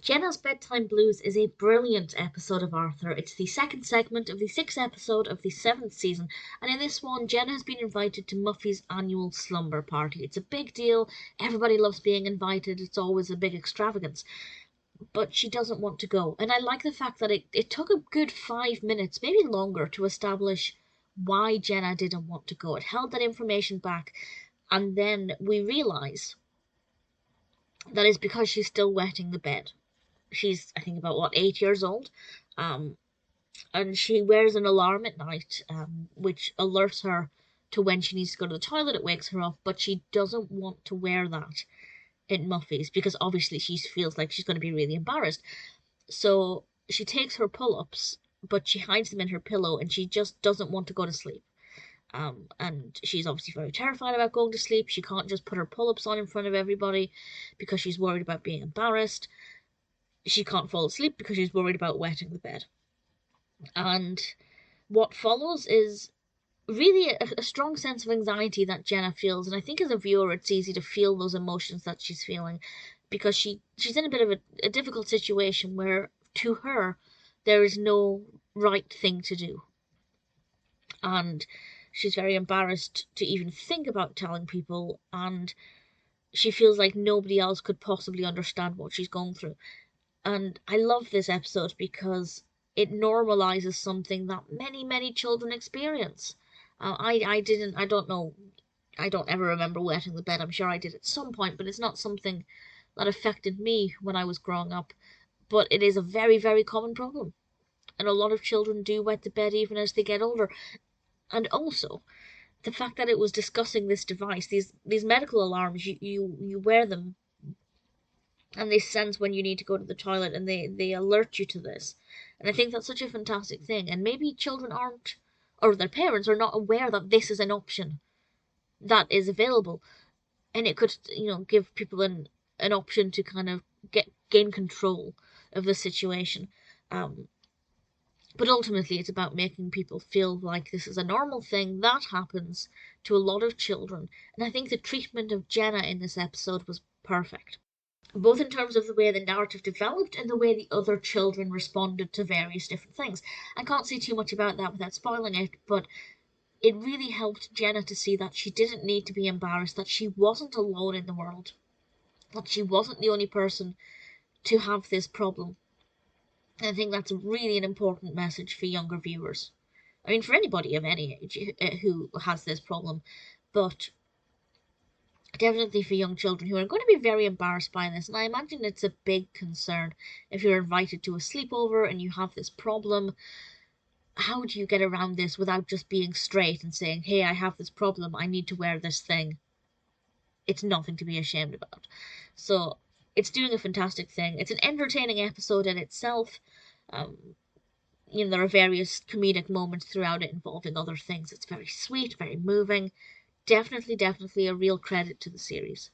Jenna's Bedtime Blues is a brilliant episode of Arthur. It's the second segment of the sixth episode of the seventh season, and in this one, Jenna has been invited to Muffy's annual slumber party. It's a big deal. Everybody loves being invited. It's always a big extravagance. But she doesn't want to go. And I like the fact that it took a good 5 minutes, maybe longer, to establish why Jenna didn't want to go. It held that information back, and then we realise that it's because she's still wetting the bed. She's, I think, about 8 years old, and she wears an alarm at night, which alerts her to when she needs to go to the toilet. It wakes her up, but she doesn't want to wear that in Muffy's because obviously she feels like she's going to be really embarrassed. So she takes her pull-ups, but she hides them in her pillow, and she just doesn't want to go to sleep. And she's obviously very terrified about going to sleep. She can't just put her pull-ups on in front of everybody because she's worried about being embarrassed. She can't fall asleep because she's worried about wetting the bed. And what follows is really a strong sense of anxiety that Jenna feels. And I think as a viewer, it's easy to feel those emotions that she's feeling because she's in a bit of a difficult situation where, to her, there is no right thing to do. And she's very embarrassed to even think about telling people, and she feels like nobody else could possibly understand what she's going through. And I love this episode because it normalizes something that many children experience. I don't ever remember wetting the bed. I'm sure I did at some point, but it's not something that affected me when I was growing up. But it is a very common problem. And a lot of children do wet the bed even as they get older. And also, the fact that it was discussing this device, these medical alarms, you wear them, and they sense when you need to go to the toilet, and they alert you to this. And I think that's such a fantastic thing. And maybe children aren't, or their parents are not aware that this is an option that is available. And it could, give people an option to kind of gain control of the situation. But ultimately, it's about making people feel like this is a normal thing that happens to a lot of children. And I think the treatment of Jenna in this episode was perfect, both in terms of the way the narrative developed and the way the other children responded to various different things. I can't say too much about that without spoiling it, but it really helped Jenna to see that she didn't need to be embarrassed, that she wasn't alone in the world, that she wasn't the only person to have this problem. And I think that's really an important message for younger viewers. I mean, for anybody of any age who has this problem, but definitely for young children who are going to be very embarrassed by this. And I imagine it's a big concern if you're invited to a sleepover and you have this problem. How do you get around this without just being straight and saying, hey, I have this problem, I need to wear this thing? It's nothing to be ashamed about. So it's doing a fantastic thing. It's an entertaining episode in itself. There are various comedic moments throughout it involving other things. It's very sweet, very moving. Definitely a real credit to the series.